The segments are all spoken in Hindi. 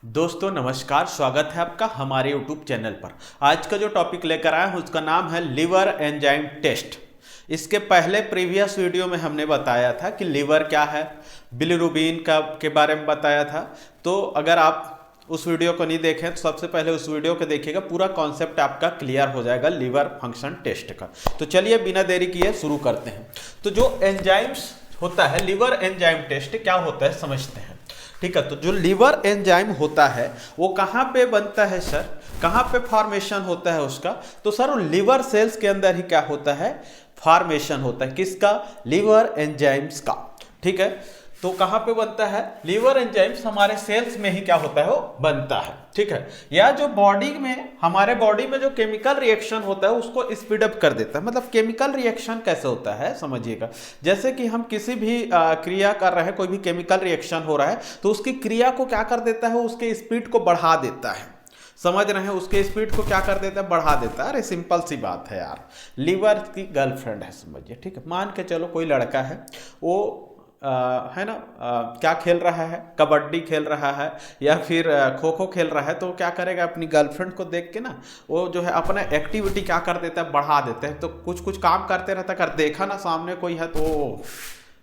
दोस्तों नमस्कार, स्वागत है आपका हमारे YouTube चैनल पर। आज का जो टॉपिक लेकर आए हैं उसका नाम है लिवर एंजाइम टेस्ट। इसके पहले प्रीवियस वीडियो में हमने बताया था कि लिवर क्या है, बिलिरुबिन का के बारे में बताया था। तो अगर आप उस वीडियो को नहीं देखें तो सबसे पहले उस वीडियो को देखिएगा, पूरा कॉन्सेप्ट आपका क्लियर हो जाएगा लिवर फंक्शन टेस्ट का। तो चलिए बिना देरी किए शुरू करते हैं। तो जो एंजाइम्स होता है, लिवर एंजाइम टेस्ट क्या होता है समझते हैं। ठीक है, तो जो लिवर एंजाइम होता है वो कहाँ पे बनता है सर, कहाँ पे फॉर्मेशन होता है उसका? तो सर वो लिवर सेल्स के अंदर ही क्या होता है, फॉर्मेशन होता है। किसका? लिवर एंजाइम्स का। ठीक है, तो कहाँ पे बनता है? लिवर एंजाइम्स हमारे सेल्स में ही क्या होता है, वो बनता है। ठीक है, या जो बॉडी में, हमारे बॉडी में जो केमिकल रिएक्शन होता है उसको स्पीड अप कर देता है। मतलब केमिकल रिएक्शन कैसे होता है समझिएगा। जैसे कि हम किसी भी क्रिया कर रहे हैं, कोई भी केमिकल रिएक्शन हो रहा है तो उसकी क्रिया को क्या कर देता है, उसके स्पीड को बढ़ा देता है। समझ रहे हैं? उसके स्पीड को क्या कर देता है, बढ़ा देता है। अरे सिंपल सी बात है यार, लिवर की गर्लफ्रेंड है समझिए। ठीक है, मान के चलो कोई लड़का है, वो है ना, क्या खेल रहा है, कबड्डी खेल रहा है या फिर खो खो खेल रहा है, तो क्या करेगा, अपनी गर्लफ्रेंड को देख के ना वो जो है अपना एक्टिविटी क्या कर देता है, बढ़ा देता है। तो कुछ कुछ काम करते रहता है, अगर देखा ना सामने कोई है तो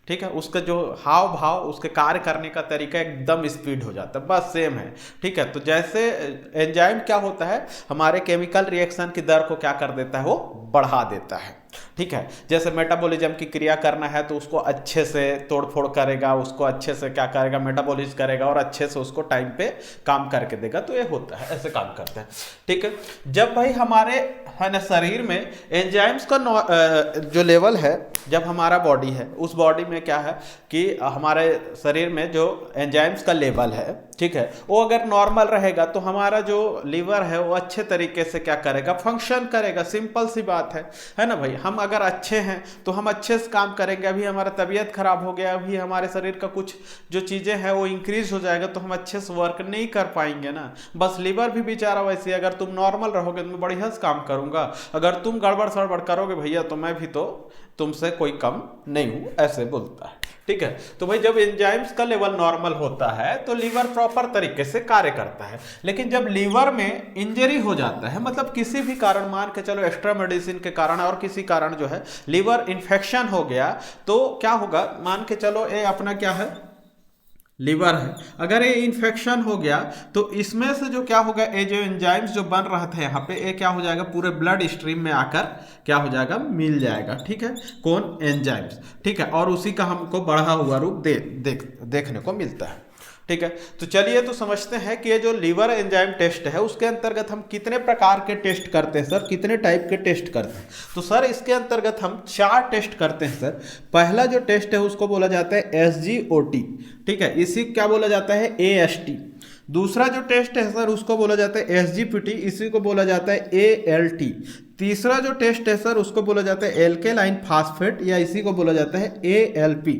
ठीक है, उसका जो हाव भाव, उसके कार्य करने का तरीका एकदम स्पीड हो जाता है। बस सेम है। ठीक है, तो जैसे एंजाइम क्या होता है, हमारे केमिकल रिएक्शन की दर को क्या कर देता है, वो बढ़ा देता है। ठीक है, जैसे मेटाबॉलिज्म की क्रिया करना है तो उसको अच्छे से तोड़ फोड़ करेगा, उसको अच्छे से क्या करेगा, मेटाबॉलिज करेगा और अच्छे से उसको टाइम पे काम करके देगा। तो ये होता है, ऐसे काम करता है। ठीक है, जब भाई हमारे है ना शरीर में एंजाइम्स का जो लेवल है, जब हमारा बॉडी है उस बॉडी में क्या है कि हमारे शरीर में जो एंजाइम्स का लेवल है, ठीक है, वो अगर नॉर्मल रहेगा तो हमारा जो लीवर है वो अच्छे तरीके से क्या करेगा, फंक्शन करेगा। सिंपल सी बात है ना भाई। हम अगर अच्छे हैं तो हम अच्छे से काम करेंगे। अभी हमारा तबीयत खराब हो गया, अभी हमारे शरीर का कुछ जो चीज़ें हैं वो इंक्रीज हो जाएगा तो हम अच्छे से वर्क नहीं कर पाएंगे ना। बस लीवर भी बेचारा वैसे, अगर तुम नॉर्मल रहोगे तो मैं बढ़िया से काम करूंगा, अगर तुम गड़बड़ सड़बड़ करोगे भैया तो मैं भी तो तुमसे कोई कम नहीं हूं, ऐसे बोलता है। ठीक है, तो भाई जब एंजाइम्स का लेवल नॉर्मल होता है तो लीवर प्रॉपर तरीके से कार्य करता है। लेकिन जब लीवर में इंजरी हो जाता है, मतलब किसी भी कारण, मान के चलो एक्स्ट्रा मेडिसिन के कारण और किसी कारण जो है लीवर इन्फेक्शन हो गया, तो क्या होगा, मान के चलो ये अपना क्या है, लीवर है, अगर ये इन्फेक्शन हो गया तो इसमें से जो क्या होगा, ये जो एंजाइम्स जो बन रहा था यहाँ पे, ये क्या हो जाएगा, पूरे ब्लड स्ट्रीम में आकर क्या हो जाएगा, मिल जाएगा। ठीक है, कौन? एंजाइम्स। ठीक है, और उसी का हमको बढ़ा हुआ रूप देखने को मिलता है। ठीक है, तो चलिए तो समझते हैं कि ये जो लीवर एंजाइम टेस्ट है उसके अंतर्गत हम कितने प्रकार के टेस्ट करते हैं सर, कितने टाइप के टेस्ट करते हैं। तो सर इसके अंतर्गत हम 4 टेस्ट करते हैं सर। पहला जो टेस्ट है उसको बोला जाता है SGOT। ठीक है, इसी क्या बोला जाता है, AST। दूसरा जो टेस्ट है सर उसको बोला जाता है SGPT, इसी को बोला जाता है ALT। तीसरा जो टेस्ट है सर उसको बोला जाता है एल्केलाइन फास्फेट, या इसी को बोला जाता है ALP।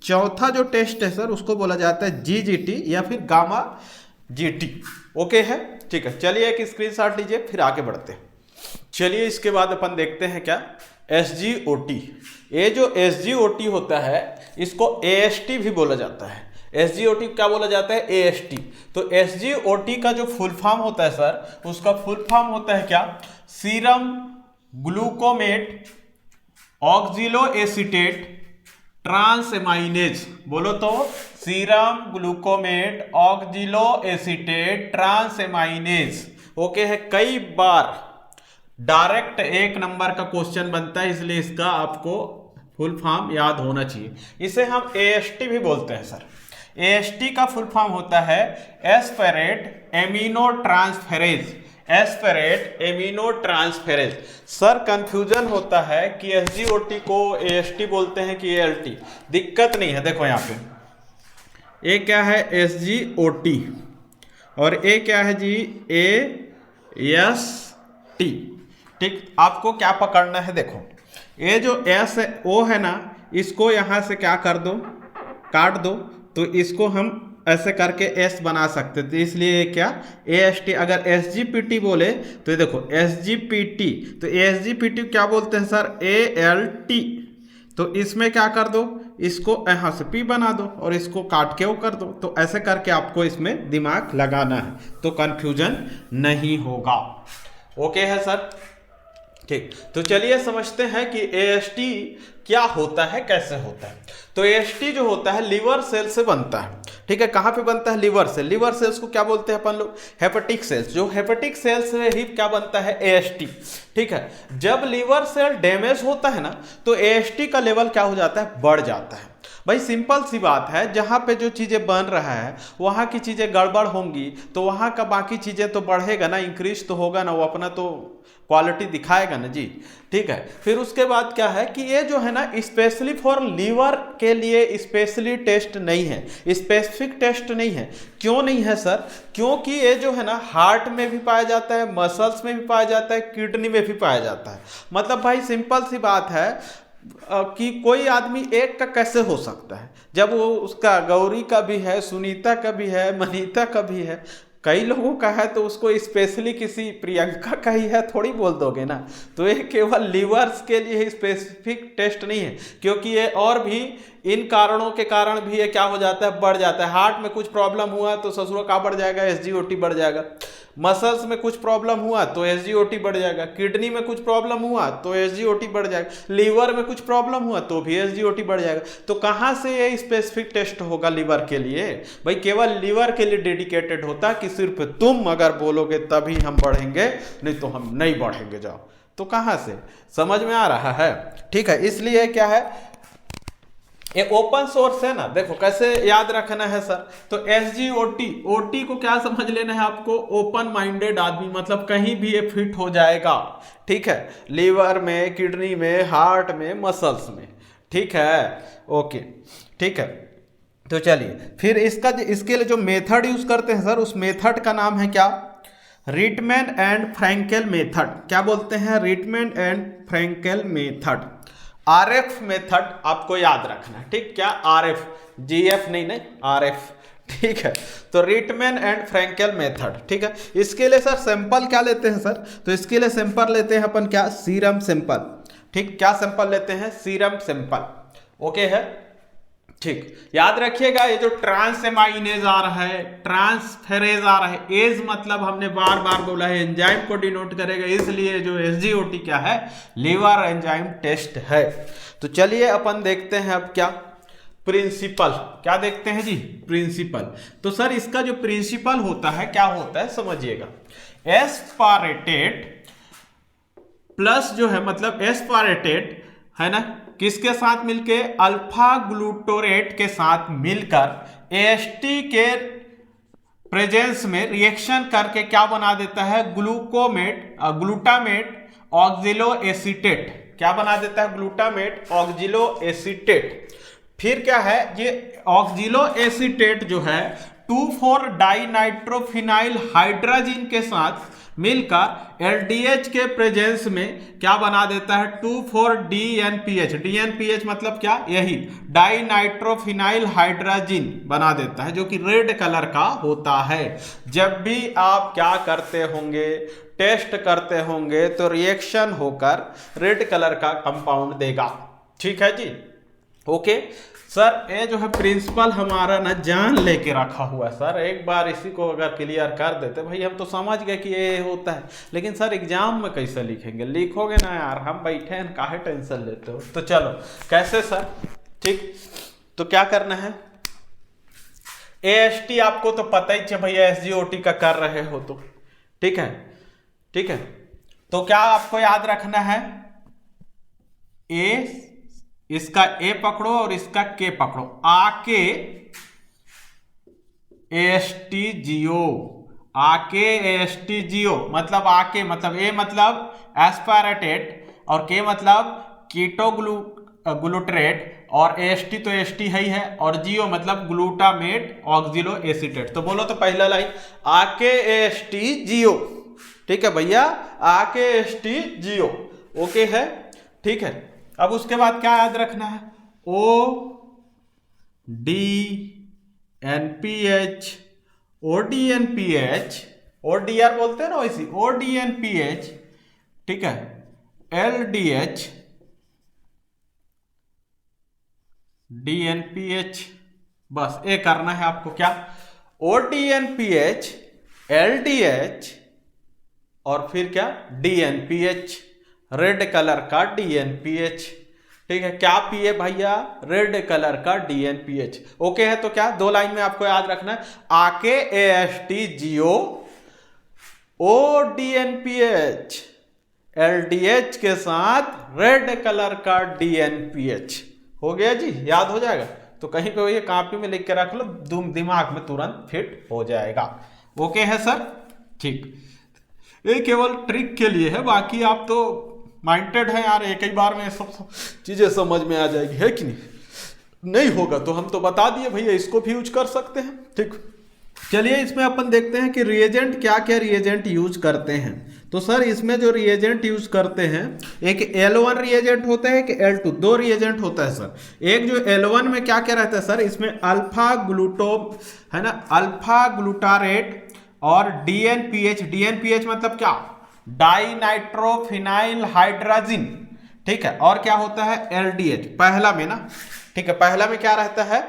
चौथा जो टेस्ट है सर उसको बोला जाता है GGT या फिर गामा GT। ओके है, ठीक है। चलिए एक स्क्रीनशॉट लीजिए, फिर आगे बढ़ते हैं। चलिए इसके बाद अपन देखते हैं क्या, SGOT। ये जो SGOT होता है इसको AST भी बोला जाता है। SGOT क्या बोला जाता है, AST। तो SGOT का जो फुल फॉर्म होता है सर, उसका फुल फॉर्म होता है क्या, सीरम ग्लूकोमेट ऑक्सिलो एसीटेट ट्रांसएमाइनेज। बोलो तो, सीरम ग्लूकोमेट ऑक्सिलो एसीटेट ट्रांसएमाइनेज। ओके है, कई बार डायरेक्ट 1 नंबर का क्वेश्चन बनता है, इसलिए इसका आपको फुल फॉर्म याद होना चाहिए। इसे हम AST भी बोलते हैं सर। AST का फुल फॉर्म होता है aspartate aminotransferase. Aspartate aminotransferase. Sir confusion होता है कि SGOT को AST बोलते हैं कि ALT। दिक्कत नहीं है, देखो यहाँ पे ये क्या है, SGOT, और ये क्या है जी, AST। ठीक, आपको क्या पकड़ना है, देखो ये जो S है O है ना, इसको यहाँ से क्या कर दो, काट दो, तो इसको हम ऐसे करके S बना सकते थे, इसलिए क्या AST। अगर SGPT बोले तो ये देखो SGPT, तो SGPT क्या बोलते हैं सर, ALT। तो इसमें क्या कर दो, इसको यहाँ से P बना दो और इसको काट के वो कर दो। तो ऐसे करके आपको इसमें दिमाग लगाना है, तो कंफ्यूजन नहीं होगा। ओके है सर, ठीक। तो चलिए समझते हैं कि AST क्या होता है, कैसे होता है। तो AST जो होता है लिवर सेल से बनता है, ठीक है। कहाँ पे बनता है? Liver cell. लिवर सेल्स को क्या बोलते हैं अपन लोग? Hepatic sales. जो हेपेटिक सेल्स से ही क्या बनता है? AST, ठीक है। जब लिवर सेल डैमेज होता है ना, तो AST का लेवल क्या हो जाता है? बढ़ जाता है। भाई सिंपल सी बात है, जहाँ पे जो चीज़ें बन रहा है वहाँ की चीज़ें गड़बड़ होंगी तो वहाँ का बाकी चीज़ें तो बढ़ेगा ना, इंक्रीज तो होगा ना, वो अपना तो क्वालिटी दिखाएगा ना जी, ठीक है। फिर उसके बाद क्या है कि ये जो है ना स्पेशली फॉर लीवर के लिए स्पेशली टेस्ट नहीं है, स्पेसिफिक टेस्ट नहीं है। क्यों नहीं है सर? क्योंकि ये जो है ना हार्ट में भी पाया जाता है, मसल्स में भी पाया जाता है, किडनी में भी पाया जाता है। मतलब भाई सिंपल सी बात है कि कोई आदमी एक का कैसे हो सकता है, जब वो उसका गौरी का भी है, सुनीता का भी है, मनीता का भी है, कई लोगों का है, तो उसको स्पेशली किसी प्रियंका का ही है थोड़ी बोल दोगे ना। तो ये केवल लीवर्स के लिए स्पेसिफिक टेस्ट नहीं है, क्योंकि ये और भी इन कारणों के कारण भी ये क्या हो जाता है? बढ़ जाता है। हार्ट में कुछ प्रॉब्लम हुआ तो ससुर का बढ़ जाएगा, SGOT बढ़ जाएगा। मसल्स में कुछ प्रॉब्लम हुआ तो SGOT बढ़ जाएगा। किडनी में कुछ प्रॉब्लम हुआ तो SGOT बढ़ जाएगा। लीवर में कुछ प्रॉब्लम हुआ तो भी SGOT बढ़ जाएगा। तो कहाँ से ये स्पेसिफिक टेस्ट होगा लीवर के लिए? भाई केवल लीवर के लिए डेडिकेटेड होता कि सिर्फ तुम अगर बोलोगे तभी हम बढ़ेंगे, नहीं तो हम नहीं बढ़ेंगे। जाओ, तो कहाँ से? समझ में आ रहा है, ठीक है। इसलिए क्या है, ये ओपन सोर्स है ना। देखो कैसे याद रखना है सर, तो SGOT को क्या समझ लेना है आपको? ओपन माइंडेड आदमी, मतलब कहीं भी ये फिट हो जाएगा, ठीक है। लीवर में, किडनी में, हार्ट में, मसल्स में, ठीक है। ओके, ठीक है। तो चलिए फिर इसके लिए जो मेथड यूज करते हैं सर, उस मेथड का नाम है क्या? रिटमैन एंड फ्रैंकेल मेथड। क्या बोलते हैं? रिटमैन एंड फ्रैंकेल मेथड। RF मेथड आपको याद रखना है, ठीक। क्या? RF, GF नहीं, RF, ठीक है। तो रिटमैन एंड फ्रैंकेल मेथड, ठीक है। इसके लिए सर सैंपल क्या लेते हैं सर? तो इसके लिए सैंपल लेते हैं अपन क्या? सीरम सैंपल, ठीक। क्या सैंपल लेते हैं? Serum sample. ओके है, ठीक। याद रखिएगा, ये जो ट्रांसएमाइनेज आ रहा है, ट्रांसफेरेज आ रहा है, एज मतलब हमने बार बार बोला है एंजाइम को डिनोट करेगा, इसलिए जो SGOT क्या है? लीवर एंजाइम टेस्ट है। तो चलिए अपन देखते हैं अब क्या प्रिंसिपल। क्या देखते हैं जी? प्रिंसिपल। तो सर इसका जो प्रिंसिपल होता है क्या होता है समझिएगा। एस्पारेटेट प्लस जो है, मतलब एस्पारेटेट है ना, किसके साथ मिलके? अल्फा ग्लूटोरेट के साथ मिलकर AST के प्रेजेंस में रिएक्शन करके क्या बना देता है? Glutamate oxalo acetate. क्या बना देता है? Glutamate oxalo acetate. फिर क्या है ये ऑक्सिलो एसीटेट जो है 2,4-डाइनाइट्रोफिनाइल हाइड्राजिन के साथ मिलकर LDH के प्रेजेंस में क्या बना देता है? 2,4-DNPH। DNPH मतलब क्या? यही डाइनाइट्रोफिनाइल हाइड्राजिन बना देता है, जो कि रेड कलर का होता है। जब भी आप क्या करते होंगे? टेस्ट करते होंगे तो रिएक्शन होकर रेड कलर का कंपाउंड देगा, ठीक है जी। ओके सर, ये जो है प्रिंसिपल हमारा ना जान लेके रखा हुआ है सर। एक बार इसी को अगर क्लियर कर देते भाई, हम तो समझ गए कि ये होता है, लेकिन सर एग्जाम में कैसे लिखेंगे? लिखोगे ना यार, हम बैठे हैं, काहे टेंशन लेते हो? तो चलो कैसे सर, ठीक। तो क्या करना है? AST आपको तो पता ही है भैया, SGOT का कर रहे हो तो, ठीक है, ठीक है। तो क्या आपको याद रखना है? इसका A पकड़ो और इसका K पकड़ो, आके ASTGO, आके ASTGO मतलब आके मतलब A मतलब एस्पारेटेट और K मतलब कीटोग्लूटरेट और AST तो AST है ही है, और GO मतलब ग्लूटामेट ऑक्सिलो एसीटेट। तो बोलो तो पहला लाइन आके ASTGO, ठीक है भैया, आके ASTGO। ओके है, ठीक है। अब उसके बाद क्या याद रखना है? ODNPH, ODR बोलते हैं ना वैसी, ODNPH, ठीक है, LDH, DNPH, बस ये करना है आपको क्या, ODNPH, LDH और फिर क्या DNPH, रेड कलर का DNPH। ठीक है, क्या पिए भैया, रेड कलर का DNPH। ओके है, तो क्या 2 लाइन में आपको याद रखना है, आके ASTGO ODNPH, LDH के साथ रेड कलर का DNPH। हो गया जी, याद हो जाएगा। तो कहीं पे ये कॉपी में लिख के रख लो, दिमाग में तुरंत फिट हो जाएगा। ओके है सर, ठीक। ये केवल ट्रिक के लिए है, बाकी आप तो माइंडेड है यार, एक ही बार में सब चीजें समझ में आ जाएगी, है कि नहीं होगा तो हम तो बता दिए भैया, इसको भी यूज कर सकते हैं। ठीक, चलिए इसमें अपन देखते हैं कि रिएजेंट क्या क्या रिएजेंट यूज करते हैं। तो सर इसमें जो रिएजेंट यूज करते हैं, एक L1 रिएजेंट होता है, एक L2, 2 रिएजेंट होता है सर। एक जो L1 में क्या क्या रहता है सर, इसमें अल्फा ग्लूटो है ना, अल्फा ग्लूटारेट और DNPH मतलब क्या, डाई नाइट्रोफिनाइल हाइड्राजिन। ठीक है, और क्या होता है LDH पहला में ना। ठीक है, पहला में क्या रहता है,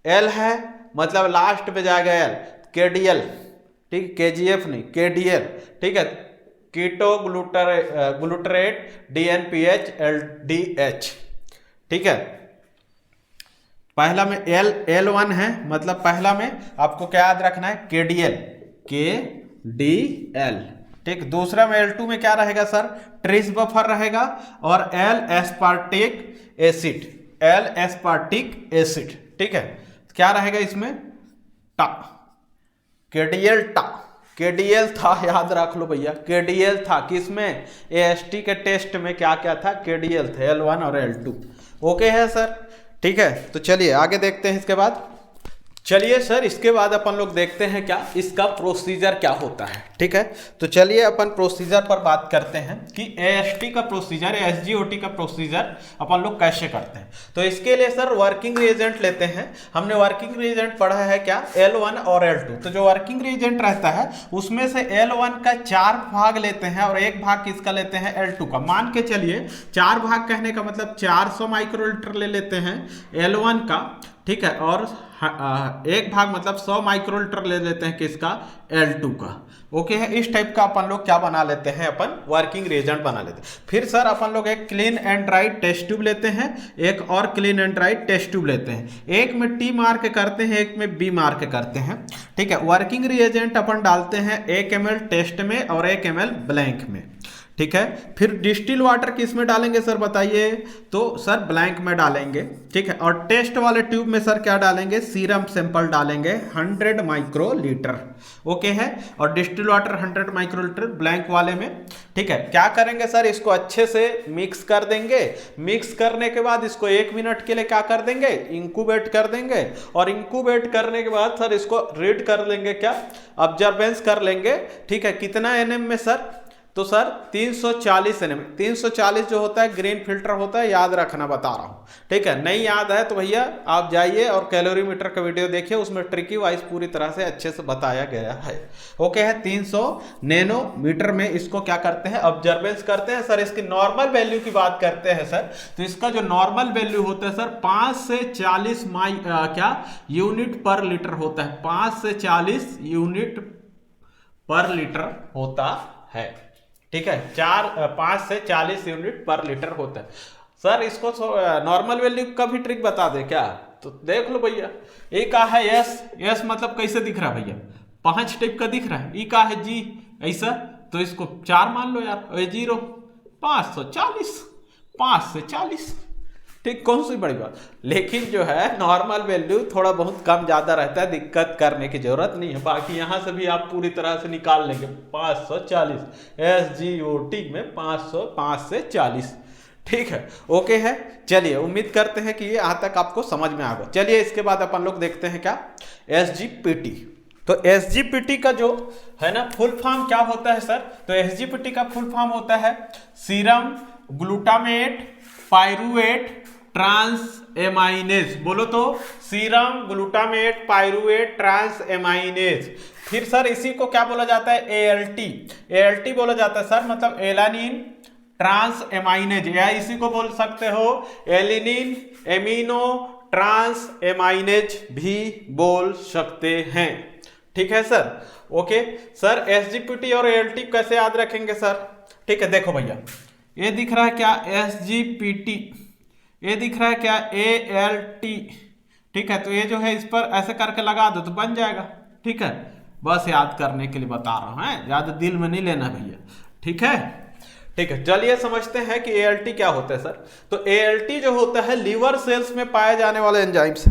L है, मतलब लास्ट पे जाएगा L, KDL। ठीक, KGF नहीं, KDL। ठीक है, कीटो ग्लूटरेट DNPH LDH। ठीक है, पहला में L1 है, मतलब पहला में आपको क्या याद रखना है, KDL। ठीक, दूसरा में L2 में क्या रहेगा सर, ट्रिस बफर रहेगा और L एस्पार्टिक एसिड। ठीक है, क्या रहेगा इसमें, टा, KDL था, याद रख लो भैया, KDL था किसमें, AST के टेस्ट में क्या क्या था, KDL थे, L1 और L2। ओके है सर, ठीक है। तो चलिए आगे देखते हैं इसके बाद। चलिए सर इसके बाद अपन लोग देखते हैं क्या इसका प्रोसीजर क्या होता है। ठीक है, तो चलिए अपन प्रोसीजर पर बात करते हैं कि AST का प्रोसीजर, SGOT का प्रोसीजर अपन लोग कैसे करते हैं। तो इसके लिए सर वर्किंग रिएजेंट लेते हैं। हमने वर्किंग रिएजेंट पढ़ा है क्या, L1 और L2। तो जो वर्किंग रिएजेंट रहता है उसमें से L1 का 4 भाग लेते हैं और 1 भाग किसका लेते हैं, L2 का। मान के चलिए 4 भाग कहने का मतलब 400 माइक्रोलीटर ले लेते हैं L1 का। ठीक है, और 1 भाग मतलब 100 माइक्रोलीटर ले लेते हैं किसका, L2 का। ओके है, इस टाइप का अपन लोग क्या बना लेते हैं, अपन वर्किंग रिएजेंट बना लेते हैं। फिर सर अपन लोग एक clean and dry test tube लेते हैं, एक और clean and dry test tube लेते हैं। एक में T मार्क करते हैं, एक में B मार्क करते हैं। ठीक है, वर्किंग रिएजेंट अपन डालते हैं 1 ml टेस्ट में और 1 ml ब्लैंक में। ठीक है, फिर डिस्टिल वाटर किस में डालेंगे सर बताइए, तो सर ब्लैंक में डालेंगे। ठीक है, और टेस्ट वाले ट्यूब में सर क्या डालेंगे, सीरम सैंपल डालेंगे 100 माइक्रोलीटर। ओके है, और डिस्टिल वाटर 100 माइक्रोलीटर ब्लैंक वाले में। ठीक है, क्या करेंगे सर, इसको अच्छे से मिक्स कर देंगे। मिक्स करने के बाद इसको 1 मिनट के लिए क्या कर देंगे, इंक्यूबेट कर देंगे। और इंक्यूबेट करने के बाद सर इसको रीड कर लेंगे, क्या ऑब्जर्वेंस कर लेंगे। ठीक है, कितना NM में सर, तो सर 340 NM। 340 जो होता है ग्रीन फिल्टर होता है, याद रखना बता रहा हूँ। ठीक है, नहीं याद है तो भैया आप जाइए और कैलोरीमीटर का वीडियो देखिए, उसमें ट्रिकी वाइज पूरी तरह से अच्छे से बताया गया है। ओके है, 300 नैनोमीटर में इसको क्या करते हैं, ऑब्जर्वेंस करते हैं। सर इसकी नॉर्मल वैल्यू की बात करते हैं सर, तो इसका जो नॉर्मल वैल्यू होता है सर 5 से 40 यूनिट पर लीटर होता है। 5 से 40 यूनिट पर लीटर होता है। ठीक है, 5 से 40 यूनिट पर लीटर होता है। सर इसको नॉर्मल वैल्यू का भी ट्रिक बता दे क्या, तो देख लो भैया। ए का है यस मतलब कैसे दिख रहा है भैया, 5 टाइप का दिख रहा है। ई का है जी ऐसा, तो इसको 4 मान लो यार, 0 540, 5 से 40। ठीक, कौन सी बड़ी बात। लेकिन जो है नॉर्मल वैल्यू थोड़ा बहुत कम ज़्यादा रहता है, दिक्कत करने की जरूरत नहीं है। बाकी यहाँ से भी आप पूरी तरह से निकाल लेंगे 540, SGOT में 5 से 40। ठीक है, ओके है। चलिए उम्मीद करते हैं कि ये यहाँ तक आपको समझ में आ गया। चलिए इसके बाद अपन लोग देखते हैं क्या, SGPT। तो SGPT का जो है ना फुल फॉर्म क्या होता है सर, तो SGPT का फुल फॉर्म होता है सीरम ग्लूटामेट पायरुवेट ट्रांस एमाइनेज। बोलो तो, सीरम ग्लूटामेट पायरुवेट ट्रांस एमाइनेज। फिर सर इसी को क्या बोला जाता है, ALT बोला जाता है सर, मतलब एलानिन ट्रांस एमाइनेज, या इसी को बोल सकते हो एलिनिन एमिनो ट्रांस एमाइनेज भी बोल सकते हैं। ठीक है सर, ओके सर। एसजीपीटी और एएलटी कैसे याद रखेंगे सर? ठीक है, देखो भैया, ये दिख रहा है क्या एसजीपीटी, ये दिख रहा है क्या एएलटी। ठीक है, तो ये जो है इस पर ऐसे करके लगा दो तो बन जाएगा। ठीक है, बस याद करने के लिए बता रहा हूं, है ज्यादा दिल में नहीं लेना भैया। ठीक है, ठीक है, चलिए समझते हैं कि एएलटी क्या होता है सर। तो एएलटी जो होता है लीवर सेल्स में पाए जाने वाले एंजाइम्स।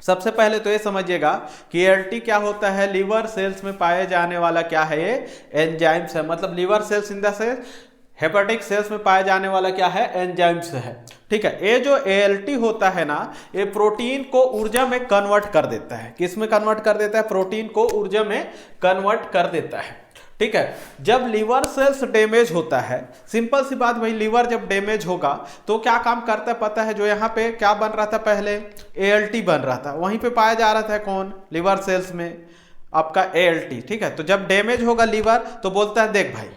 सबसे पहले तो ये समझिएगा कि एएलटी क्या होता है, लीवर सेल्स में पाए जाने वाला क्या है, ये एंजाइम्स है। मतलब liver cells in the cells hepatic cells में पाए जाने वाला क्या है, एंजाइम्स है। ठीक है, ये जो एएलटी होता है ना, ये प्रोटीन को ऊर्जा में कन्वर्ट कर देता है। किस में कन्वर्ट कर देता है? प्रोटीन को ऊर्जा में कन्वर्ट कर देता है। ठीक है, जब लीवर सेल्स डैमेज होता है, सिंपल सी बात भाई, लीवर जब डैमेज होगा तो क्या काम करता है पता है? जो यहाँ पे क्या बन रहा था पहले, एएलटी बन रहा था, वहीं पे पाया जा रहा था कौन, लीवर सेल्स में आपका एएलटी। ठीक है, तो जब डैमेज होगा लीवर तो बोलता है देख भाई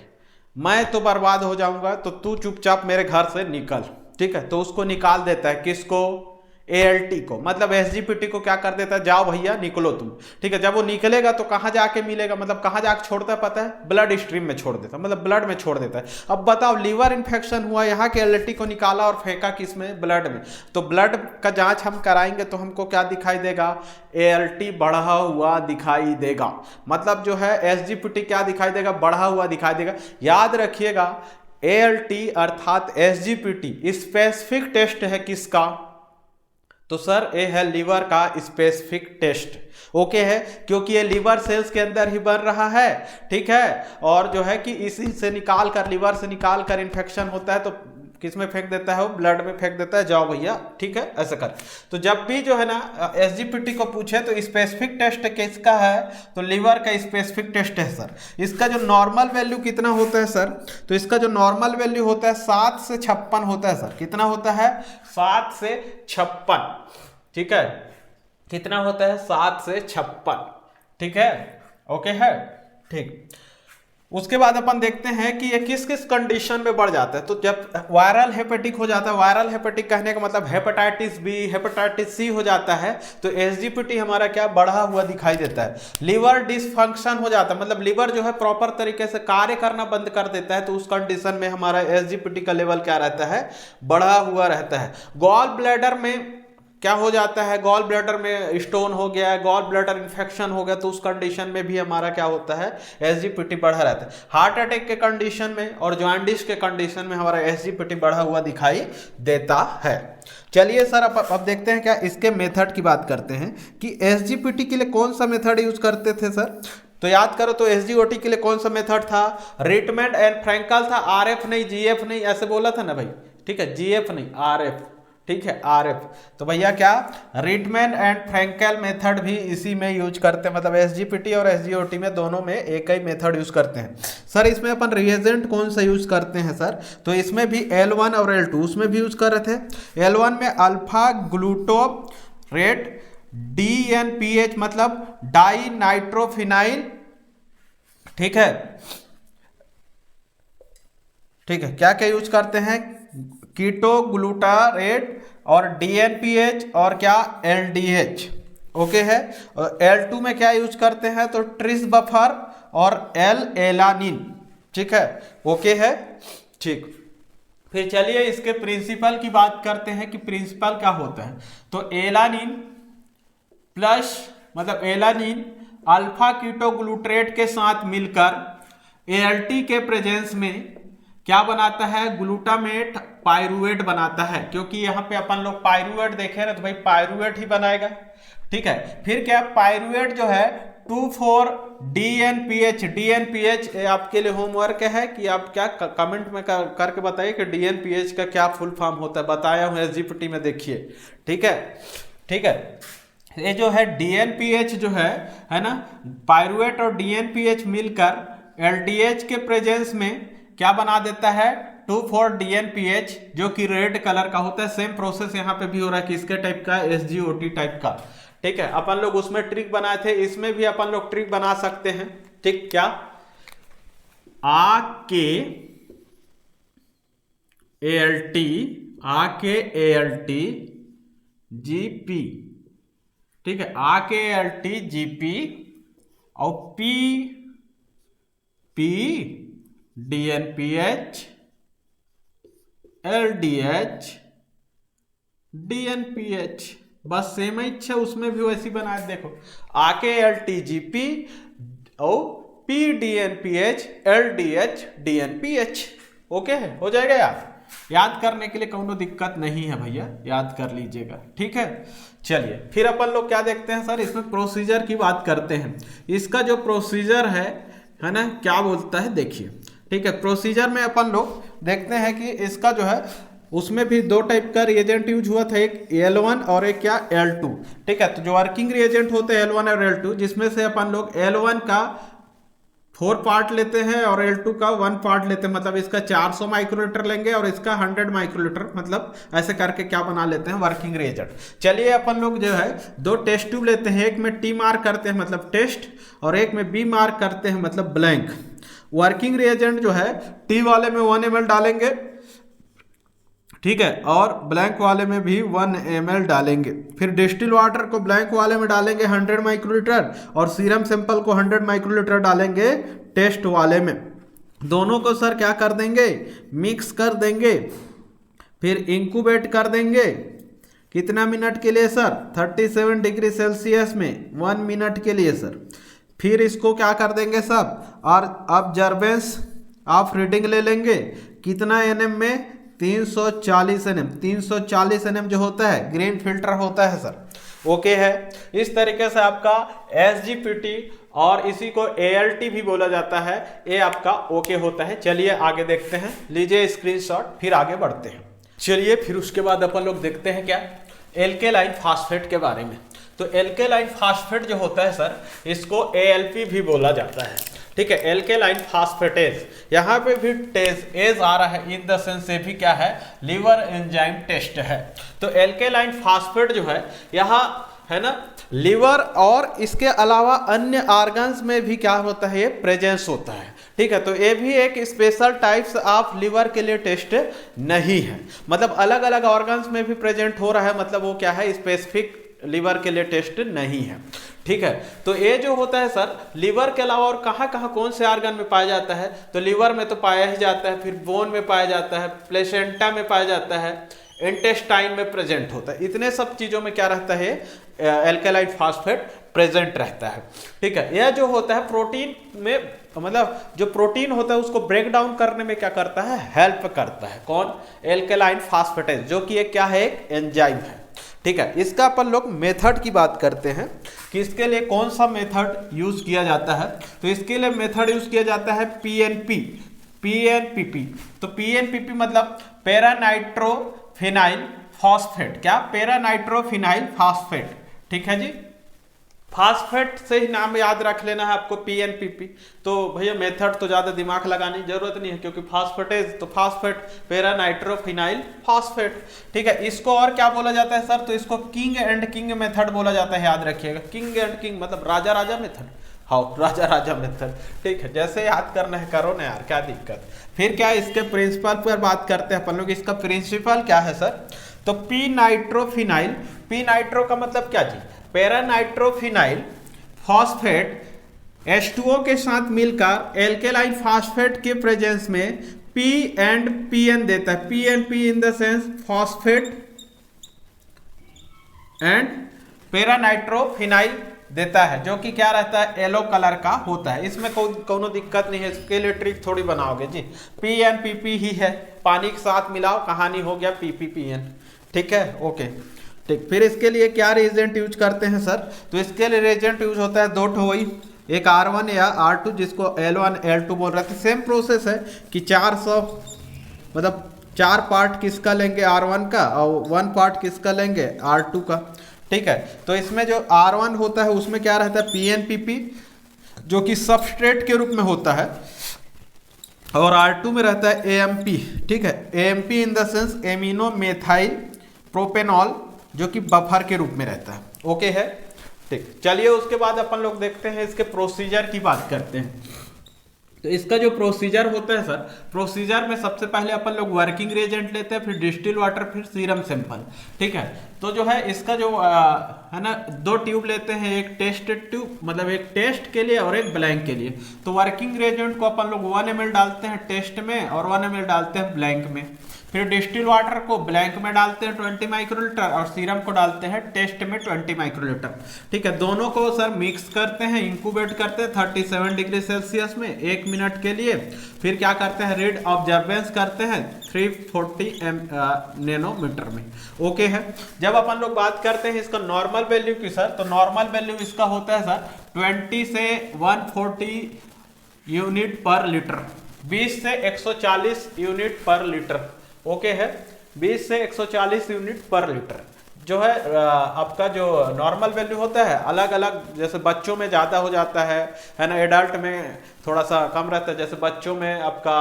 मैं तो बर्बाद हो जाऊंगा, तो तू चुपचाप मेरे घर से निकल। ठीक है, तो उसको निकाल देता है, किसको, एएलटी को। मतलब एसजीपीटी को क्या कर देता है, जाओ भैया निकलो तुम। ठीक है, जब वो निकलेगा तो कहां जाके मिलेगा, मतलब कहां जाके छोड़ता है पता है? ब्लड स्ट्रीम में छोड़ देता है, मतलब ब्लड में छोड़ देता है। अब बताओ, लीवर इन्फेक्शन हुआ, यहाँ के एएलटी को निकाला और फेंका किस में, ब्लड में। तो ब्लड का जांच हम कराएंगे तो हमको क्या दिखाई देगा, एएलटी बढ़ा हुआ दिखाई देगा। मतलब जो है एसजीपीटी क्या दिखाई देगा, बढ़ा हुआ दिखाई देगा। याद रखिएगा, एएलटी अर्थात एसजीपीटी स्पेसिफिक टेस्ट है किसका, तो सर ये है लीवर का स्पेसिफिक टेस्ट। ओके है, क्योंकि ये लीवर सेल्स के अंदर ही बन रहा है। ठीक है, और जो है कि इसी से निकाल कर, लीवर से निकाल कर इन्फेक्शन होता है तो किस में फेंक देता है, वो ब्लड में फेंक देता है, जाओ भैया। ठीक है, ऐसा कर। तो जब भी जो है ना एसजीपीटी को पूछे तो स्पेसिफिक टेस्ट किसका है, तो लीवर का स्पेसिफिक टेस्ट है सर। इसका जो नॉर्मल वैल्यू कितना होता है सर, तो इसका जो नॉर्मल वैल्यू होता है 7 से 56 होता है सर। कितना होता है, 7 से 56। ठीक है, कितना होता है, 7 से 56। ठीक है, ओके है, ठीक। उसके बाद अपन देखते हैं कि ये किस किस कंडीशन में बढ़ जाता है। तो जब वायरल हेपेटिक हो जाता है, वायरल हेपेटिक कहने का मतलब हेपेटाइटिस बी, हेपेटाइटिस सी हो जाता है, तो एसजीपीटी हमारा क्या, बढ़ा हुआ दिखाई देता है। लिवर डिसफंक्शन हो जाता है, मतलब लिवर जो है प्रॉपर तरीके से कार्य करना बंद कर देता है, तो उस कंडीशन में हमारा एसजीपीटी का लेवल क्या रहता है, बढ़ा हुआ रहता है। गॉल ब्लैडर में क्या हो जाता है, गॉल ब्लैडर में स्टोन हो गया है, गॉल ब्लैडर इन्फेक्शन हो गया, तो उस कंडीशन में भी हमारा क्या होता है, एसजीपीटी बढ़ा रहता है। हार्ट अटैक के कंडीशन में और जॉन्डिस के कंडीशन में हमारा एसजीपीटी बढ़ा हुआ दिखाई देता है। चलिए सर, अब देखते हैं क्या इसके मेथड की बात करते हैं कि एसजीपीटी के लिए कौन सा मेथड यूज करते थे सर। तो याद करो, तो एसजीओटी के लिए कौन सा मेथड था, रिटमेंड एंड फ्रैंकल था। आरएफ नहीं, जीएफ नहीं, ऐसे बोला था ना भाई। ठीक है, जीएफ नहीं, आरएफ। ठीक है, आरएफ। तो भैया क्या, रिटमैन एंड फ्रैंकेल मेथड भी इसी में यूज करते हैं। मतलब एसजीपीटी और एसजीओटी में दोनों में एक ही मेथड यूज करते हैं सर। इसमें अपन रिएजेंट कौन सा यूज करते हैं सर, तो इसमें भी L1 और L2 उसमें भी यूज कर रहे थे। L1 में अल्फा ग्लूटोरेट DNPH, मतलब डाई नाइट्रोफिनाइल। ठीक है, ठीक है, क्या क्या यूज करते हैं, कीटो ग्लूटारेट और DNPH और क्या, LDH। ओके है, और L2 में क्या यूज करते हैं, तो ट्रिस बफर और एलानिन। ठीक है, ओके है, ठीक। फिर चलिए इसके प्रिंसिपल की बात करते हैं कि प्रिंसिपल क्या होता है। तो एलानिन प्लस, मतलब एलानिन अल्फा कीटोग्लूटरेट के साथ मिलकर ALT के प्रेजेंस में क्या बनाता है, ग्लूटामेट पायरुवेट बनाता है। क्योंकि यहाँ पे अपन लोग पायरुवेट देखे ना, तो भाई पायरुवेट ही बनाएगा। ठीक है, फिर क्या, पायरुवेट जो है 2,4 DNPH। DNPH आपके लिए होमवर्क है कि आप क्या कमेंट में करके बताइए कि DNPH का क्या फुल फॉर्म होता है। बताया हूँ एसजीपीटी में, देखिए। ठीक है, ठीक है, ये जो है DNPH जो है ना, पायरुवेट और DNPH मिलकर LDH के प्रेजेंस में क्या बना देता है, 2,4 DNPH, जो कि रेड कलर का होता है। सेम प्रोसेस यहाँ पे भी हो रहा है, किसके टाइप का, SGOT टाइप का। ठीक है, अपन लोग उसमें ट्रिक बनाए थे, इसमें भी अपन लोग ट्रिक बना सकते हैं। ठीक, क्या, आके ALT जीपी, ठीक है, आ के एल टी जीपी और पी पी डीएनपीएच एलडीएच डीएनपीएच, बस सेम ही है, उसमें भी वैसी बना देखो, आके एलटीजीपी और पी डीएनपीएच एलडीएच डीएनपीएच। ओके है, हो जाएगा याद करने के लिए कोनो दिक्कत नहीं है भैया, याद कर लीजिएगा, ठीक है। चलिए फिर अपन लोग क्या देखते हैं सर, इसमें प्रोसीजर की बात करते हैं। इसका जो प्रोसीजर है ना, क्या बोलता है देखिए, ठीक है। प्रोसीजर में अपन लोग देखते हैं कि इसका जो है उसमें भी दो टाइप का रिएजेंट यूज हुआ था, एक L1 और एक क्या L2, ठीक है। तो जो वर्किंग रिएजेंट होते हैं L1 और L2, जिसमें से अपन लोग L1 का 4 पार्ट लेते हैं और L2 का 1 पार्ट लेते हैं, मतलब इसका 400 माइक्रोलीटर लेंगे और इसका 100 माइक्रोलीटर, मतलब ऐसे करके क्या बना लेते हैं वर्किंग रिएजेंट। चलिए अपन लोग जो है 2 टेस्ट ट्यूब लेते हैं, एक में T मार्क करते हैं मतलब टेस्ट, और एक में B मार्क करते हैं मतलब ब्लैंक। वर्किंग रिएजेंट जो है T वाले में 1 ml डालेंगे, ठीक है, और ब्लैंक वाले में भी 1 ml डालेंगे। फिर डिस्टिल वाटर को ब्लैंक वाले में डालेंगे 100 माइक्रोलीटर और सीरम सैंपल को 100 माइक्रोलीटर डालेंगे टेस्ट वाले में। दोनों को सर क्या कर देंगे, मिक्स कर देंगे, फिर इंक्यूबेट कर देंगे। कितना मिनट के लिए सर, 37 डिग्री सेल्सियस में 1 मिनट के लिए सर। फिर इसको क्या कर देंगे सब, और ऑब्जर्वेंस ऑफ रीडिंग ले लेंगे, कितना एनएम में, 340 एनएम। 340 एनएम जो होता है ग्रीन फिल्टर होता है सर, ओके है। इस तरीके से आपका एसजीपीटी और इसी को एएलटी भी बोला जाता है, ये आपका ओके होता है। चलिए आगे देखते हैं, लीजिए स्क्रीनशॉट, फिर आगे बढ़ते हैं। चलिए फिर उसके बाद अपन लोग देखते हैं क्या, एल्केलाइन फास्फेट के बारे में। तो एल्केलाइन फास्फेट जो होता है सर, इसको एएलपी भी बोला जाता है, ठीक है, एल्केलाइन फास्फेटेज। यहाँ पे भी टेज एज आ रहा है, इन द सेंस से भी क्या है, लिवर एंजाइम टेस्ट है। तो एल्केलाइन फास्फेट जो है यहाँ है ना, लिवर और इसके अलावा अन्य ऑर्गन्स में भी क्या होता है, ये प्रेजेंस होता है, ठीक है। तो ये भी एक स्पेशल टाइप्स ऑफ लिवर के लिए टेस्ट नहीं है, मतलब अलग अलग ऑर्गन्स में भी प्रेजेंट हो रहा है, मतलब वो क्या है, स्पेसिफिक लिवर के लिए टेस्ट नहीं है, ठीक है। तो ये जो होता है सर, लिवर के अलावा और कहाँ कहाँ कौन से ऑर्गन में पाया जाता है, तो लिवर में तो पाया ही जाता है, फिर बोन में पाया जाता है, प्लेसेंटा में पाया जाता है, इंटेस्टाइन में प्रेजेंट होता है। इतने सब चीज़ों में क्या रहता है, एल्केलाइन फास्फेट प्रेजेंट रहता है, ठीक है। यह जो होता है प्रोटीन में, मतलब जो प्रोटीन होता है उसको ब्रेक डाउन करने में क्या करता है, हेल्प करता है। कौन, एल्केलाइन फास्फेटेज, जो कि एक क्या है, एक एंजाइम है, ठीक है। इसका अपन लोग मेथड की बात करते हैं कि इसके लिए कौन सा मेथड यूज किया जाता है। तो इसके लिए मेथड यूज किया जाता है पीएनपीपी। तो पीएनपीपी मतलब पैरानाइट्रोफिनाइल फॉस्फेट, क्या, पैरानाइट्रोफिनाइल फॉस्फेट, ठीक है जी। फास्फेट से ही नाम याद रख लेना है आपको, पीएनपीपी। तो भैया मेथड तो ज़्यादा दिमाग लगाने की जरूरत नहीं है, क्योंकि फास्फेटेज तो फास्फेट, पैरानाइट्रोफिनाइल फॉस्फेट, ठीक है। इसको और क्या बोला जाता है सर, तो इसको किंग एंड किंग मेथड बोला जाता है, याद रखिएगा। किंग एंड किंग मतलब राजा राजा मेथड, हाँ राजा राजा मेथड, ठीक है। जैसे याद करना है करो ना यार, क्या दिक्कत। फिर क्या, इसके प्रिंसिपल पर बात करते हैं अपन लोग। इसका प्रिंसिपल क्या है सर, तो पी नाइट्रोफिनाइल, पी नाइट्रो का मतलब क्या जी, पैरानाइट्रोफिनाइल फॉस्फेट H2O के साथ मिलकर एल्केलाइन फास्फेट के प्रेजेंस में P एंड PN देता है। P and P in the sense phosphate and paranitrophenyl देता है, जो कि क्या रहता है, येलो कलर का होता है। इसमें कोनो दिक्कत नहीं है, इसके लिए ट्रिक थोड़ी बनाओगे जी। PNPP ही है, पानी के साथ मिलाओ, कहानी हो गया PPPN, ठीक है, ओके, ठीक। फिर इसके लिए क्या रिएजेंट यूज करते हैं सर, तो इसके लिए रिएजेंट यूज होता है 2 ठो, वही एक R1 या R2, जिसको L1 L2 बोल रहे थे। सेम प्रोसेस है कि 400 मतलब 4 पार्ट किसका लेंगे R1 का और 1 पार्ट किसका लेंगे R2 का, ठीक है। तो इसमें जो R1 होता है उसमें क्या रहता है, PNPP, जो कि सबस्ट्रेट के रूप में होता है, और R2 में रहता है AMP, ठीक है। AMP in the sense amino methyl propanol, जो कि बफर के रूप में रहता है, ओके है, ठीक। चलिए उसके बाद अपन लोग देखते हैं इसके प्रोसीजर की बात करते हैं। तो इसका जो प्रोसीजर होता है सर, प्रोसीजर में सबसे पहले अपन लोग वर्किंग रिएजेंट लेते हैं, फिर डिस्टिल वाटर, फिर सीरम सैंपल। ठीक है, तो जो है इसका जो है ना 2 ट्यूब लेते हैं, एक टेस्ट ट्यूब मतलब एक टेस्ट के लिए और एक ब्लैंक के लिए। तो वर्किंग रिएजेंट को अपन लोग 1 ml डालते हैं टेस्ट में और 1 ml डालते हैं ब्लैंक में। फिर डिस्टिल वाटर को ब्लैंक में डालते हैं 20 माइक्रोलीटर और सीरम को डालते हैं टेस्ट में 20 माइक्रोलीटर। ठीक है, दोनों को सर मिक्स करते हैं, इंक्यूबेट करते हैं 37 डिग्री सेल्सियस में 1 मिनट के लिए। फिर क्या करते हैं, रीड ऑब्जर्वेंस करते हैं 340 नैनोमीटर में। ओके है। जब अपन लोग बात करते हैं इसका नॉर्मल वैल्यू की सर, तो नॉर्मल वैल्यू इसका होता है सर 20 से 140 यूनिट पर लीटर, 20 से 140 यूनिट पर लीटर। ओके है, 20 से 140 यूनिट पर लीटर जो है आपका जो नॉर्मल वैल्यू होता है। अलग अलग, जैसे बच्चों में ज़्यादा हो जाता है ना, एडल्ट में थोड़ा सा कम रहता है। जैसे बच्चों में आपका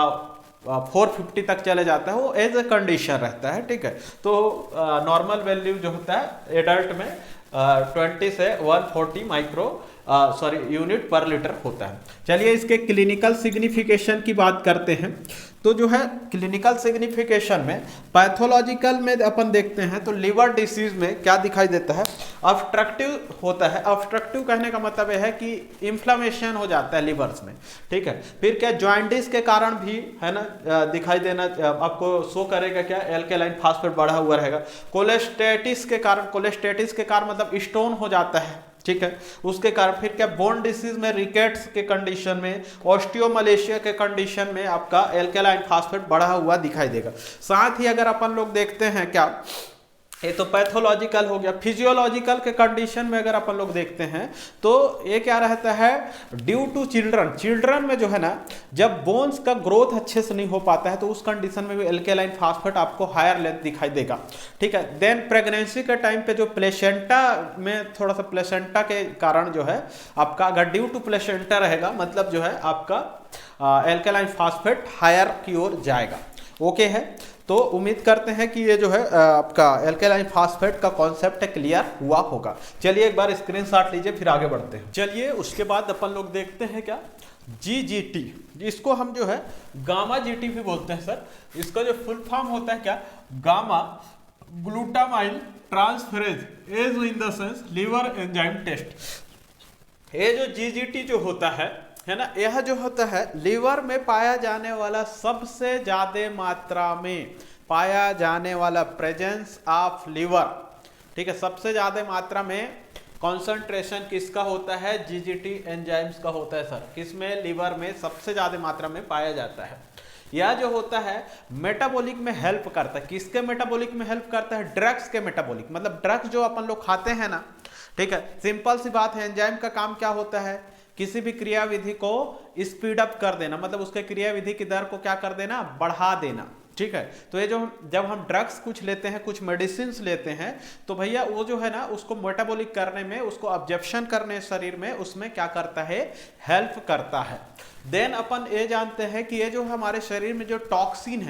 450 तक चले जाता है, वो एज ए कंडीशन रहता है। ठीक है, तो नॉर्मल वैल्यू जो होता है एडल्ट में 20 से 140 यूनिट पर लीटर होता है। चलिए इसके क्लिनिकल सिग्निफिकेशन की बात करते हैं। तो जो है क्लिनिकल सिग्निफिकेशन में पैथोलॉजिकल में अपन देखते हैं तो लिवर डिसीज में क्या दिखाई देता है, ऑब्स्ट्रक्टिव होता है। ऑब्स्ट्रक्टिव कहने का मतलब यह है कि इन्फ्लामेशन हो जाता है लिवर्स में। ठीक है, फिर क्या जॉइंटिस के कारण भी है ना दिखाई देना आपको शो करेगा, क्या एल्केलाइन फास्फेट बढ़ा हुआ रहेगा। कोलेस्टेटिस के कारण मतलब स्टोन हो जाता है। ठीक है, उसके कारण फिर क्या बोन डिसीज में, रिकेट्स के कंडीशन में, ऑस्टियोमलेशिया के कंडीशन में आपका एल्केलाइन फास्फेट बढ़ा हुआ दिखाई देगा। साथ ही अगर अपन लोग देखते हैं क्या, ये तो पैथोलॉजिकल हो गया। फिजियोलॉजिकल के कंडीशन में अगर अपन लोग देखते हैं तो ये क्या रहता है, ड्यू टू चिल्ड्रन में जो है ना, जब बोन्स का ग्रोथ अच्छे से नहीं हो पाता है तो उस कंडीशन में भी एल्केलाइन फास्फेट आपको हायर लेंथ दिखाई देगा। ठीक है, देन प्रेगनेंसी के टाइम पे जो प्लेसेंटा में थोड़ा सा प्लेसेंटा के कारण जो है आपका, अगर ड्यू टू प्लेसेंटा रहेगा मतलब जो है आपका एल्केलाइन फास्फेट हायर की ओर जाएगा। ओके है, तो उम्मीद करते हैं कि ये जो है आपका एल्केलाइन फास्फेट का कॉन्सेप्ट क्लियर हुआ होगा। चलिए एक बार स्क्रीनशॉट लीजिए, फिर आगे बढ़ते हैं। चलिए उसके बाद अपन लोग देखते हैं क्या, GGT, इसको हम जो है गामा GT भी बोलते हैं सर। इसका जो फुल फॉर्म होता है क्या, gamma glutamyl transferase as in the sense liver enzyme test. ये जो GGT जो होता है ना, यह जो होता है लीवर में पाया जाने वाला सबसे ज्यादा मात्रा में पाया जाने वाला प्रेजेंस ऑफ लिवर। ठीक है, सबसे ज्यादा मात्रा में कॉन्सेंट्रेशन किसका होता है, GGT एंजाइम्स का होता है सर। किसमें, लिवर में सबसे ज्यादा मात्रा में पाया जाता है। यह जो होता है मेटाबॉलिक में हेल्प करता है। किसके मेटाबॉलिक में हेल्प करता है, ड्रग्स के मेटाबॉलिक, मतलब ड्रग्स जो अपन लोग खाते हैं ना। ठीक है, सिंपल सी बात है, एंजाइम का काम क्या होता है, किसी भी क्रियाविधि को स्पीड अप कर देना, मतलब उसके क्रियाविधि की दर को क्या कर देना, बढ़ा देना। ठीक है, तो ये जो जब हम ड्रग्स कुछ लेते हैं, कुछ मेडिसिन लेते हैं, तो भैया वो जो है ना उसको मेटाबॉलिक करने में, उसको ऑब्जर्प्शन करने शरीर में, उसमें क्या करता है, हेल्प करता है। देन अपन ये जानते हैं कि ये जो हमारे शरीर में जो टॉक्सिन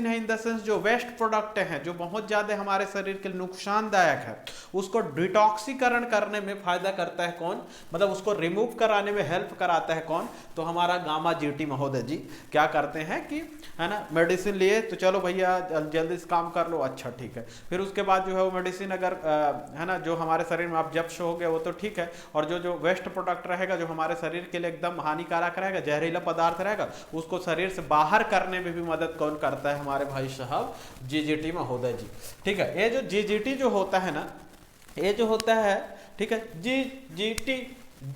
है इन द सेंस जो वेस्ट प्रोडक्ट हैं, जो बहुत ज्यादा हमारे शरीर के लिए नुकसानदायक है, उसको डिटॉक्सीकरण करने में फायदा करता है कौन, मतलब उसको रिमूव कराने में हेल्प कराता है कौन, तो हमारा गामा GT महोदय जी क्या करते हैं कि है ना, मेडिसिन लिए तो चलो भैया जल्दी से काम कर लो, अच्छा ठीक है। फिर उसके बाद जो है वो मेडिसिन अगर है ना जो हमारे शरीर में ऑब्जर्व हो गया वो तो ठीक है, और जो वेस्ट प्रोडक्ट रहेगा जो हमारे शरीर के लिए एकदम हानिकारक रहेगा, जहरीला पदार्थ रहेगा, उसको शरीर से बाहर करने में भी मदद कौन करता है, हमारे भाई साहब GGT महोदय जी। ठीक है, ये जो GGT जो होता है ना, ये जो होता है, ठीक है,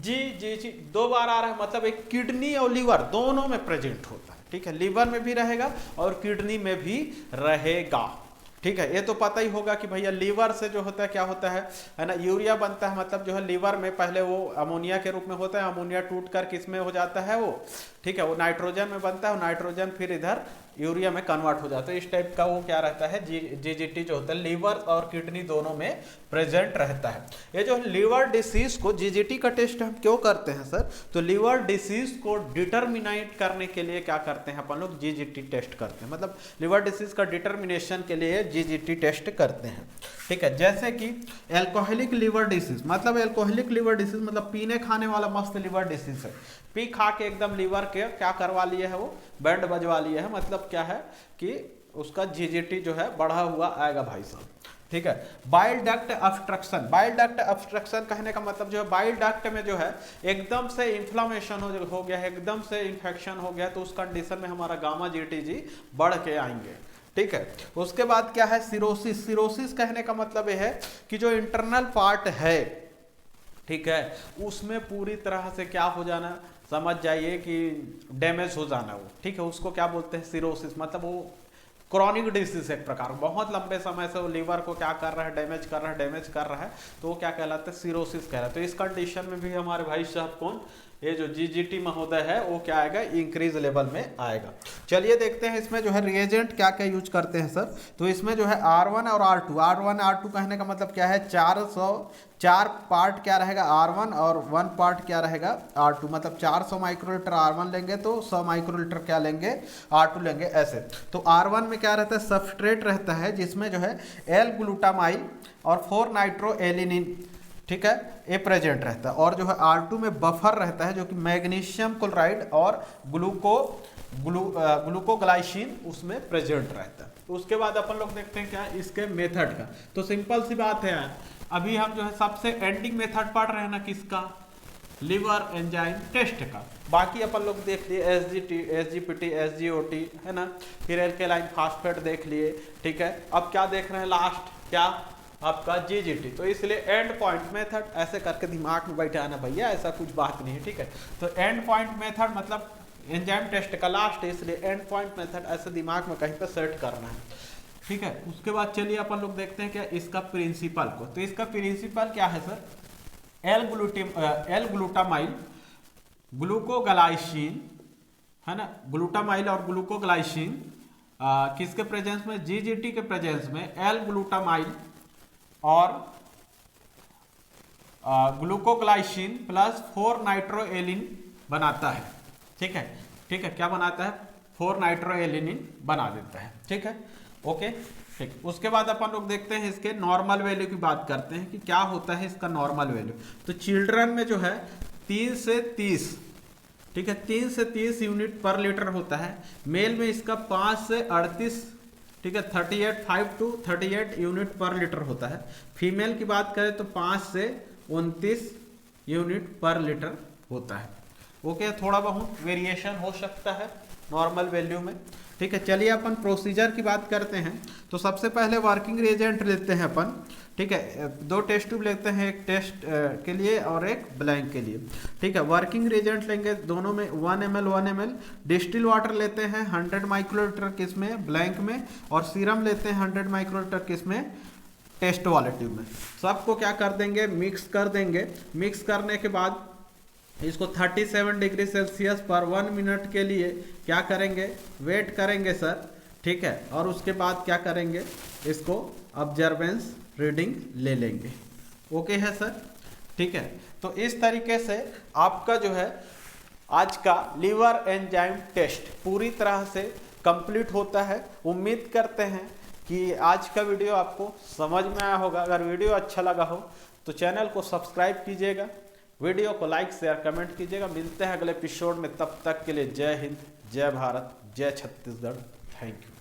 GGT 2 बार आ रहा है, मतलब एक किडनी और लीवर दोनों में प्रेजेंट होता है। ठीक है, लीवर में भी रहेगा और किडनी में भी रहेगा। ठीक है, ये तो पता ही होगा कि भैया लीवर से जो होता है क्या होता है ना, यूरिया बनता है, मतलब जो है लीवर में पहले वो अमोनिया के रूप में होता है, अमोनिया टूट कर किस में हो जाता है वो, ठीक है, वो नाइट्रोजन में बनता है, नाइट्रोजन फिर इधर यूरिया में कन्वर्ट हो जाता है। इस टाइप का वो क्या रहता है, GGT जो होता है लीवर और किडनी दोनों में प्रेजेंट रहता है। ये जो लीवर डिसीज को GGT का टेस्ट हम क्यों करते हैं सर, तो लीवर डिसीज को डिटरमिनेट करने के लिए क्या करते हैं अपन लोग, GGT टेस्ट करते हैं। मतलब लीवर डिसीज का डिटर्मिनेशन के लिए जीजीटी टेस्ट करते हैं। ठीक है, जैसे कि एल्कोहलिक लिवर डिसीज, मतलब एल्कोहलिक लिवर डिसीज मतलब पीने खाने वाला मस्त लिवर डिसीज है, पी खा के एकदम लीवर के क्या करवा लिए है, वो बैंड बजवा लिए है, मतलब क्या है कि उसका जीजीटी जो है बढ़ा हुआ आएगा भाई साहब। ठीक है, bile duct obstruction, bile duct obstruction कहने का मतलब जो है बाइल डक्ट में जो है एकदम से इन्फ्लामेशन हो गया है, एकदम से इन्फेक्शन हो गया, तो उस कंडीशन में हमारा गामा जीटीजी बढ़ के आएंगे। ठीक है, उसके बाद क्या है सिरोसिस, सिरोसिस कहने का मतलब यह है कि जो इंटरनल पार्ट है, ठीक है, उसमें पूरी तरह से क्या हो जाना, समझ जाइए कि डैमेज हो जाना वो। ठीक है, उसको क्या बोलते हैं सिरोसिस, मतलब वो क्रॉनिक डिसीज एक प्रकार, बहुत लंबे समय से वो लीवर को क्या कर रहा है, डैमेज कर रहा है, तो वो क्या कहलाता है सिरोसिस कहलाता है। तो इस कंडीशन में भी हमारे भाई साहब कौन, ये जो जीजीटी महोदय है वो क्या आएगा, इंक्रीज लेवल में आएगा। चलिए देखते हैं इसमें जो है रिएजेंट क्या क्या यूज करते हैं सर। तो इसमें जो है R1 और R2, R1 R2 कहने का मतलब क्या है, 4 पार्ट क्या रहेगा R1 और 1 पार्ट क्या रहेगा R2, मतलब 400 माइक्रोलीटर R1 लेंगे तो 100 माइक्रोलीटर क्या लेंगे R2 लेंगे ऐसे। तो R1 में क्या रहता है, सबस्ट्रेट रहता है जिसमें जो है एल ग्लूटामाइल और 4 नाइट्रो एलिनिन, ठीक है, ये प्रेजेंट रहता है। और जो है R2 में बफर रहता है जो कि मैग्नीशियम क्लोराइड और ग्लूकोग्लाइसिन उसमें प्रेजेंट रहता है। उसके बाद अपन लोग देखते हैं क्या इसके मेथड का। तो सिंपल सी बात है यार, अभी हम जो है सबसे एंडिंग मेथड पढ़ रहे हैं ना किसका, लिवर एंजाइम टेस्ट का। बाकी अपन लोग देख लिए एसजीपीटी, एसजीओटी है ना, फिर एल्केलाइन फास्फेट देख लिए। ठीक है, अब क्या देख रहे हैं लास्ट, क्या आपका जीजीटी। तो इसलिए एंड पॉइंट मेथड ऐसे करके दिमाग में बैठाना भैया, ऐसा कुछ बात नहीं है। ठीक है, तो एंड पॉइंट मेथड मतलब एंजाइम टेस्ट का लास्ट है, इसलिए एंड पॉइंट मेथड ऐसे दिमाग में कहीं पे सेट करना है। ठीक है, उसके बाद चलिए अपन लोग देखते हैं क्या इसका प्रिंसिपल को। तो इसका प्रिंसिपल क्या है सर, एल ग्लूटामाइल ग्लूकोग्लाइसिन है ना, ग्लूटामाइल और ग्लूकोग्लाइसिन किसके प्रेजेंस में, जीजीटी के प्रेजेंस में एल ग्लूटामाइल और ग्लूकोग्लाइसिन प्लस 4 नाइट्रोएलिन बनाता है। ठीक है, ठीक है, क्या बनाता है, 4 नाइट्रोएलिन बना देता है। ठीक है, ओके, ठीक। उसके बाद अपन लोग देखते हैं इसके नॉर्मल वैल्यू की बात करते हैं कि क्या होता है इसका नॉर्मल वैल्यू। तो चिल्ड्रन में जो है 3 से 30, ठीक है, 3 से 30 यूनिट पर लीटर होता है। मेल में इसका 5 से 38, ठीक है, 5 to 38 यूनिट पर लीटर होता है। फीमेल की बात करें तो 5 से 29 यूनिट पर लीटर होता है। ओके, थोड़ा बहुत वेरिएशन हो सकता है नॉर्मल वैल्यू में। ठीक है, चलिए अपन प्रोसीजर की बात करते हैं। तो सबसे पहले वर्किंग रिएजेंट लेते हैं अपन। ठीक है, 2 टेस्ट ट्यूब लेते हैं, एक टेस्ट के लिए और एक ब्लैंक के लिए। ठीक है, वर्किंग रिएजेंट लेंगे दोनों में 1 ml डिस्टिल वाटर लेते हैं 100 माइक्रोलीटर किसमें, ब्लैंक में, और सीरम लेते हैं 100 माइक्रोलीटर किसमें, टेस्ट वाले ट्यूब में। सबको क्या कर देंगे, मिक्स कर देंगे। मिक्स करने के बाद इसको 37 डिग्री सेल्सियस पर 1 मिनट के लिए क्या करेंगे, वेट करेंगे सर। ठीक है, और उसके बाद क्या करेंगे, इसको ऑब्जर्वेंस रीडिंग ले लेंगे। ओके है सर, ठीक है। तो इस तरीके से आपका जो है आज का लीवर एंजाइम टेस्ट पूरी तरह से कंप्लीट होता है। उम्मीद करते हैं कि आज का वीडियो आपको समझ में आया होगा। अगर वीडियो अच्छा लगा हो तो चैनल को सब्सक्राइब कीजिएगा, वीडियो को लाइक शेयर कमेंट कीजिएगा। मिलते हैं अगले एपिसोड में, तब तक के लिए जय हिंद, जय भारत, जय छत्तीसगढ़। Thank you.